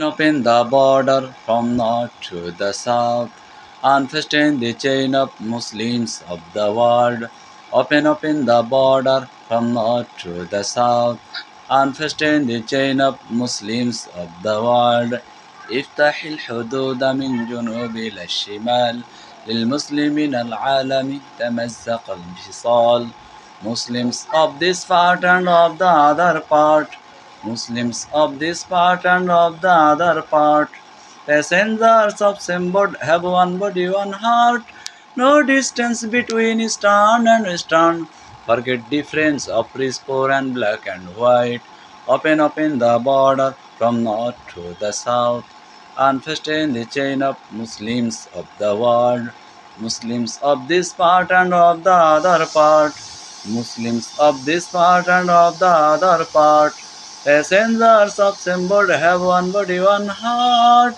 Open the border from north to the south, unfasten the chain of Muslims of the world. Open the border from north to the south, unfasten the chain of Muslims of the world. افتح الحدود من جنوب إلى الشمال للمسلمين العالم تمزق الانفصال. Muslims of this part and of the other part, Muslims of this part and of the other part, passengers of same boat have one body, one heart. No distance between stern and stern. Forget difference of rich, poor and black and white. Open the border from north to the south. Unfasten the chain of Muslims of the world. Muslims of this part and of the other part. Muslims of this part and of the other part. Passengers of same boat have one body, one heart.